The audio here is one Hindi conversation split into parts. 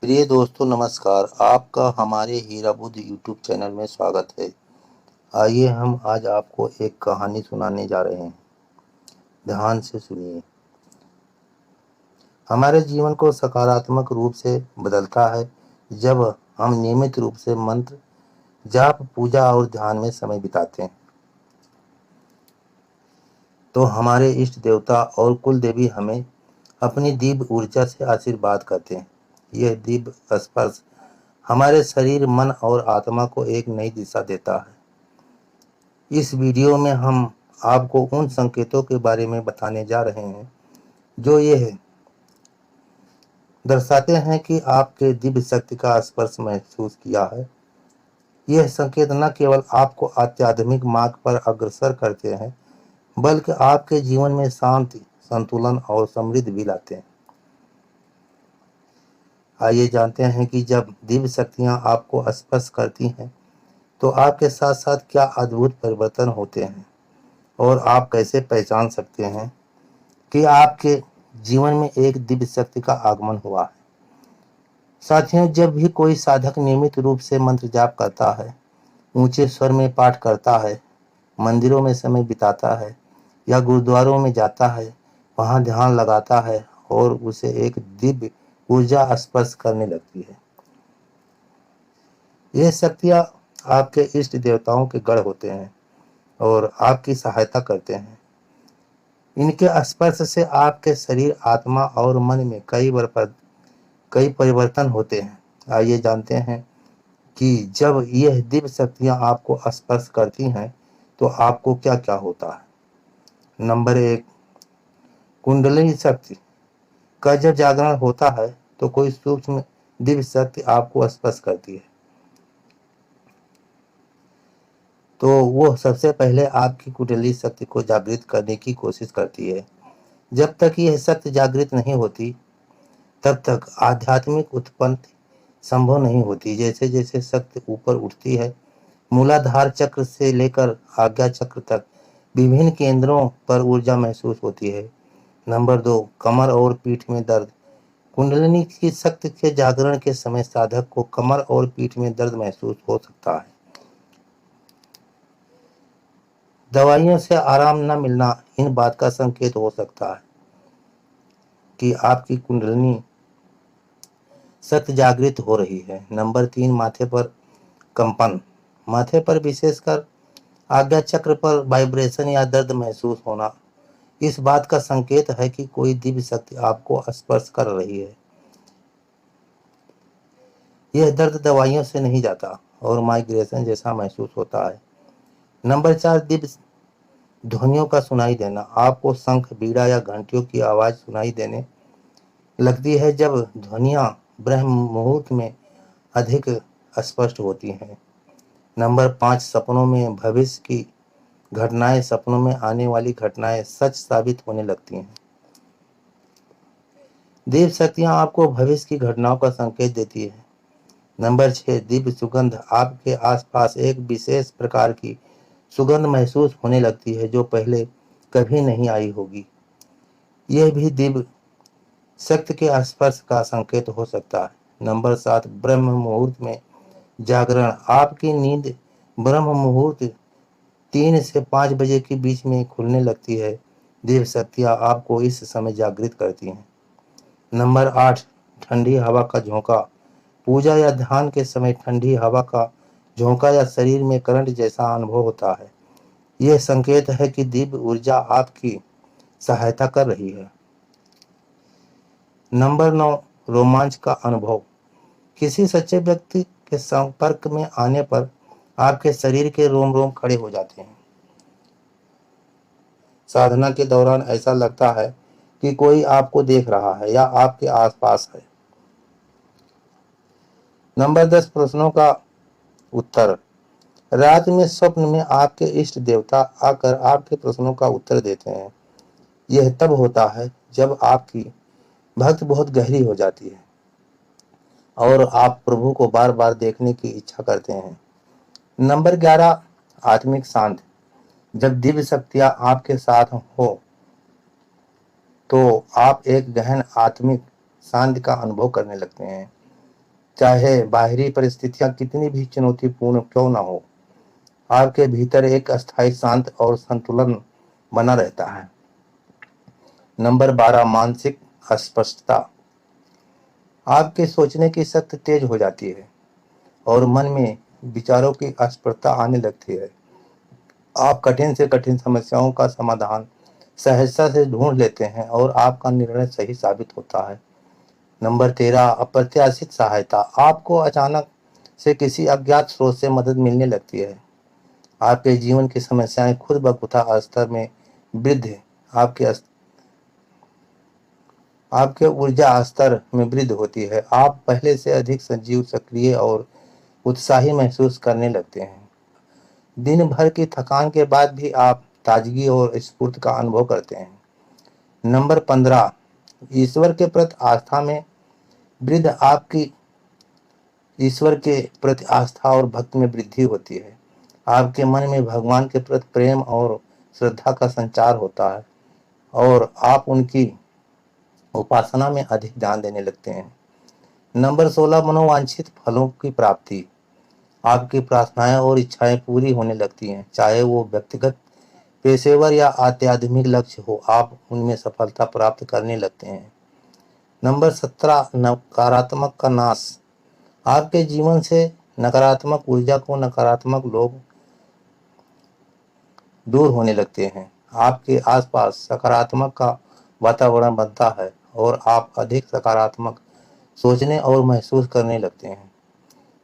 प्रिय दोस्तों नमस्कार। आपका हमारे हीरा बुद्ध यूट्यूब चैनल में स्वागत है। आइए हम आज आपको एक कहानी सुनाने जा रहे हैं। ध्यान से सुनिए। हमारे जीवन को सकारात्मक रूप से बदलता है जब हम नियमित रूप से मंत्र जाप पूजा और ध्यान में समय बिताते हैं। तो हमारे इष्ट देवता और कुल देवी हमें अपनी दिव्य ऊर्जा से आशीर्वाद करते हैं। यह दिव्य स्पर्श हमारे शरीर मन और आत्मा को एक नई दिशा देता है। इस वीडियो में हम आपको उन संकेतों के बारे में बताने जा रहे हैं जो ये दर्शाते हैं कि आपके दिव्य शक्ति का स्पर्श महसूस किया है। यह संकेत न केवल आपको आध्यात्मिक मार्ग पर अग्रसर करते हैं बल्कि आपके जीवन में शांति संतुलन और समृद्धि भी लाते हैं। आइए जानते हैं कि जब दिव्य शक्तियां आपको स्पर्श करती हैं तो आपके साथ साथ क्या अद्भुत परिवर्तन होते हैं और आप कैसे पहचान सकते हैं कि आपके जीवन में एक दिव्य शक्ति का आगमन हुआ है। साथियों, जब भी कोई साधक नियमित रूप से मंत्र जाप करता है, ऊंचे स्वर में पाठ करता है, मंदिरों में समय बिताता है या गुरुद्वारों में जाता है, वहां ध्यान लगाता है और उसे एक दिव्य ऊर्जा स्पर्श करने लगती है। ये शक्तियां आपके इष्ट देवताओं के गढ़ होते हैं और आपकी सहायता करते हैं। इनके स्पर्श से आपके शरीर आत्मा और मन में कई परिवर्तन होते हैं। आइए जानते हैं कि जब यह दिव्य शक्तियां आपको स्पर्श करती हैं तो आपको क्या क्या होता है। नंबर 1, कुंडलिनी शक्ति का जब जागरण होता है तो कोई सूक्ष्म दिव्य शक्ति आपको स्पर्श करती है तो वो सबसे पहले आपकी कुंडली शक्ति को जागृत करने की कोशिश करती है। जब तक यह शक्ति जागृत नहीं होती तब तक आध्यात्मिक उत्पत्ति संभव नहीं होती। जैसे जैसे शक्ति ऊपर उठती है, मूलाधार चक्र से लेकर आज्ञा चक्र तक विभिन्न केंद्रों पर ऊर्जा महसूस होती है। नंबर 2, कमर और पीठ में दर्द। कुंडलिनी की शक्ति के जागरण के समय साधक को कमर और पीठ में दर्द महसूस हो सकता है। दवाइयों से आराम न मिलना इन बात का संकेत हो सकता है कि आपकी कुंडलिनी शक्ति जागृत हो रही है। नंबर 3, माथे पर कंपन। माथे पर विशेषकर आज्ञा चक्र पर वाइब्रेशन या दर्द महसूस होना इस बात का संकेत है कि कोई दिव्य शक्ति आपको स्पर्श कर रही है। यह दर्द दवाइयों से नहीं जाता और माइग्रेशन जैसा महसूस होता है। नंबर 4, दिव्य ध्वनियों का सुनाई देना। आपको शंख बीड़ा या घंटियों की आवाज सुनाई देने लगती है जब ध्वनियां ब्रह्म मुहूर्त में अधिक स्पष्ट होती हैं। नंबर 5, सपनों में भविष्य की घटनाएं। सपनों में आने वाली घटनाएं सच साबित होने लगती हैं। दिव्य शक्तियां आपको भविष्य की घटनाओं का संकेत देती है। नंबर 6, दिव्य सुगंध। आपके आसपास एक विशेष प्रकार की सुगंध महसूस होने लगती है जो पहले कभी नहीं आई होगी। यह भी दिव्य शक्ति के स्पर्श का संकेत हो सकता है। नंबर 7, ब्रह्म मुहूर्त में जागरण। आपकी नींद ब्रह्म मुहूर्त 3 से 5 बजे के बीच में खुलने लगती है। दिव्य शक्तियां आपको इस समय जागृत करती हैं। नंबर 8, ठंडी हवा का झोंका। पूजा या ध्यान के समय ठंडी हवा का झोंका या शरीर में करंट जैसा अनुभव होता है। यह संकेत है कि दिव्य ऊर्जा आपकी सहायता कर रही है। नंबर 9, रोमांच का अनुभव। किसी सच्चे व्यक्ति के संपर्क में आने पर आपके शरीर के रोम रोम खड़े हो जाते हैं। साधना के दौरान ऐसा लगता है कि कोई आपको देख रहा है या आपके आसपास है। नंबर 10, प्रश्नों का उत्तर। रात में स्वप्न में आपके इष्ट देवता आकर आपके प्रश्नों का उत्तर देते हैं। यह तब होता है जब आपकी भक्ति बहुत गहरी हो जाती है और आप प्रभु को बार बार देखने की इच्छा करते हैं। नंबर 11, आत्मिक शांति। जब दिव्य शक्तियां आपके साथ हो तो आप एक गहन आत्मिक शांति का अनुभव करने लगते हैं। चाहे बाहरी परिस्थितियां कितनी भी चुनौतीपूर्ण क्यों ना हो, आपके भीतर एक अस्थायी शांत और संतुलन बना रहता है। नंबर 12, मानसिक अस्पष्टता। आपके सोचने की शक्ति तेज हो जाती है और मन में विचारों की अस्पष्टता आने लगती है। आप कठिन से कठिन समस्याओं का समाधान सहजता से ढूंढ लेते हैं और आपका निर्णय सही साबित होता है। नंबर 13, अप्रत्याशित सहायता। आपको अचानक से किसी अज्ञात स्रोत से मदद मिलने लगती है। आपके जीवन की समस्याएं खुद ब खुद स्तर में वृद्धि आपके ऊर्जा स्तर में वृद्धि होती है। आप पहले से अधिक सजीव, सक्रिय और उत्साही महसूस करने लगते हैं। दिन भर की थकान के बाद भी आप ताजगी और स्फूर्ति का अनुभव करते हैं। नंबर 15, ईश्वर के प्रति आस्था में वृद्धि। आपकी ईश्वर के प्रति आस्था और भक्ति में वृद्धि होती है। आपके मन में भगवान के प्रति प्रेम और श्रद्धा का संचार होता है और आप उनकी उपासना में अधिक ध्यान देने लगते हैं। नंबर 16, मनोवांछित फलों की प्राप्ति। आपकी प्रार्थनाएं और इच्छाएं पूरी होने लगती हैं, चाहे वो व्यक्तिगत, पेशेवर या आध्यात्मिक लक्ष्य हो, आप उनमें सफलता प्राप्त करने लगते हैं। नंबर 17, नकारात्मक का नाश। आपके जीवन से नकारात्मक ऊर्जा को नकारात्मक लोग दूर होने लगते हैं। आपके आसपास सकारात्मक का वातावरण बनता है और आप अधिक सकारात्मक सोचने और महसूस करने लगते हैं।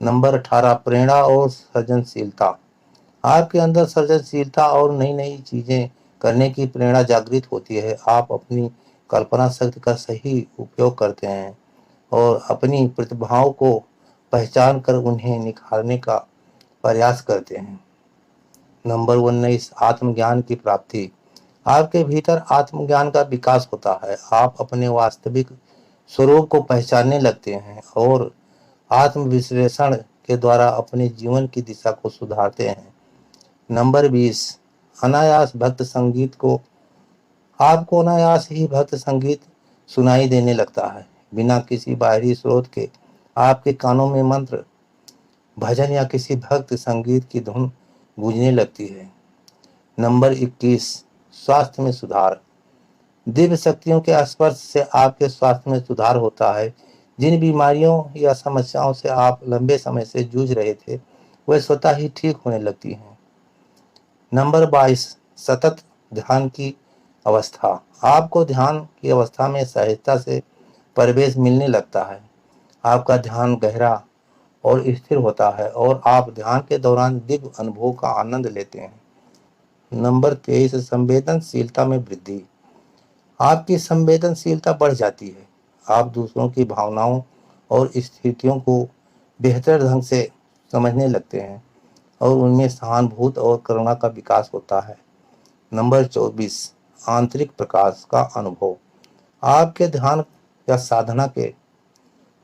नंबर 18, प्रेरणा और सृजनशीलता। आपके अंदर सृजनशीलता और नई नई चीजें करने की प्रेरणा जागृत होती है। आप अपनी कल्पना शक्ति का सही उपयोग करते हैं और अपनी प्रतिभाओं को पहचान कर उन्हें निखारने का प्रयास करते हैं। नंबर 19, आत्मज्ञान की प्राप्ति। आपके भीतर आत्मज्ञान का विकास होता है। आप अपने वास्तविक स्वरूप को पहचानने लगते हैं और आत्मविश्लेषण के द्वारा अपने जीवन की दिशा को सुधारते हैं। नंबर 20, अनायास भक्त संगीत को। आपको अनायास ही भक्त संगीत सुनाई देने लगता है। बिना किसी बाहरी स्रोत के आपके कानों में मंत्र, भजन या किसी भक्त संगीत की धुन गूंजने लगती है। नंबर 21, स्वास्थ्य में सुधार। दिव्य शक्तियों के स्पर्श से आपके स्वास्थ्य में सुधार होता है। जिन बीमारियों या समस्याओं से आप लंबे समय से जूझ रहे थे, वे स्वतः ही ठीक होने लगती हैं। नंबर 22, सतत ध्यान की अवस्था। आपको ध्यान की अवस्था में सहजता से प्रवेश मिलने लगता है। आपका ध्यान गहरा और स्थिर होता है और आप ध्यान के दौरान दिव्य अनुभव का आनंद लेते हैं। नंबर 23, संवेदनशीलता में वृद्धि। आपकी संवेदनशीलता बढ़ जाती है। आप दूसरों की भावनाओं और स्थितियों को बेहतर ढंग से समझने लगते हैं और उनमें सहानुभूति और करुणा का विकास होता है। नंबर 24, आंतरिक प्रकाश का अनुभव। आपके ध्यान या साधना के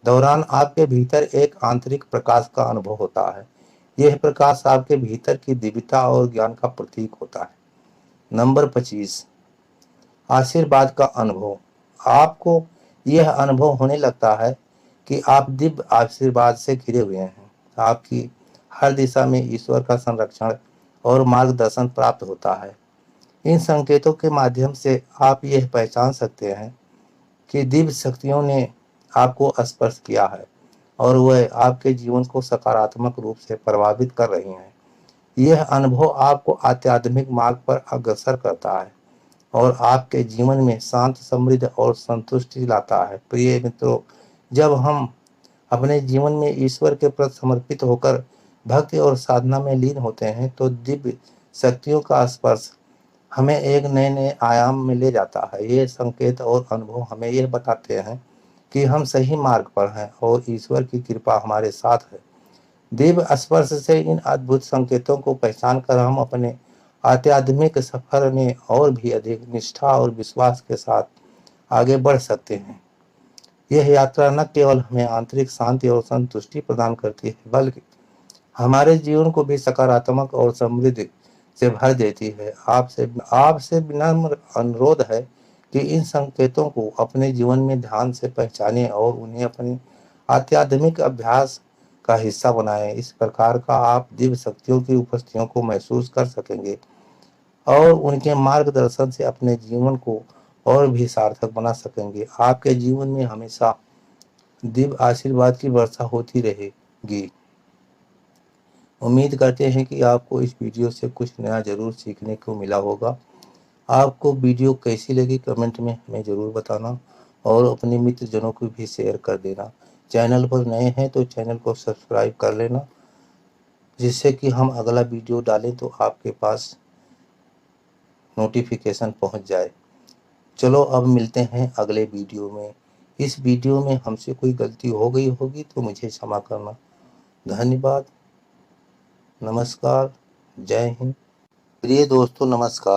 दौरान आपके भीतर एक आंतरिक प्रकाश का अनुभव होता है। यह प्रकाश आपके भीतर की दिव्यता और ज्ञान का प्रतीक होता है। नंबर 25, आशीर्वाद का अनुभव। आपको यह अनुभव होने लगता है कि आप दिव्य आशीर्वाद से घिरे हुए हैं। आपकी हर दिशा में ईश्वर का संरक्षण और मार्गदर्शन प्राप्त होता है। इन संकेतों के माध्यम से आप यह पहचान सकते हैं कि दिव्य शक्तियों ने आपको स्पर्श किया है और वह आपके जीवन को सकारात्मक रूप से प्रभावित कर रही हैं। यह अनुभव आपको आध्यात्मिक मार्ग पर अग्रसर करता है और आपके जीवन में शांत, समृद्ध और संतुष्टि लाता है। प्रिय मित्रों, जब हम अपने जीवन में ईश्वर के प्रति समर्पित होकर भक्ति और साधना में लीन होते हैं, तो दिव्य शक्तियों का स्पर्श हमें एक नए नए आयाम में ले जाता है। ये संकेत और अनुभव हमें यह बताते हैं कि हम सही मार्ग पर हैं और ईश्वर की कृपा हमारे साथ है। दिव्य स्पर्श से इन अद्भुत संकेतों को पहचान कर हम अपने आध्यात्मिक सफर में और भी अधिक निष्ठा और विश्वास के साथ आगे बढ़ सकते हैं। यह यात्रा न केवल हमें आंतरिक शांति और संतुष्टि प्रदान करती है, बल्कि हमारे जीवन को भी सकारात्मक और समृद्ध से भर देती है। आपसे विनम्र अनुरोध है कि इन संकेतों को अपने जीवन में ध्यान से पहचानें और उन्हें अपनी आध्यात्मिक अभ्यास का हिस्सा बनाएं। इस प्रकार का आप दिव्य शक्तियों की उपस्थितियों को महसूस कर सकेंगे और उनके मार्गदर्शन से अपने जीवन को और भी सार्थक बना सकेंगे। आपके जीवन में हमेशा दिव्य आशीर्वाद की वर्षा होती रहेगी। उम्मीद करते हैं कि आपको इस वीडियो से कुछ नया ज़रूर सीखने को मिला होगा। आपको वीडियो कैसी लगी कमेंट में हमें ज़रूर बताना और अपने मित्रजनों को भी शेयर कर देना। चैनल पर नए हैं तो चैनल को सब्सक्राइब कर लेना, जिससे कि हम अगला वीडियो डालें तो आपके पास नोटिफिकेशन पहुंच जाए। चलो अब मिलते हैं अगले वीडियो में। इस वीडियो में हमसे कोई गलती हो गई होगी तो मुझे क्षमा करना। धन्यवाद। नमस्कार। जय हिंद। प्रिय दोस्तों, नमस्कार।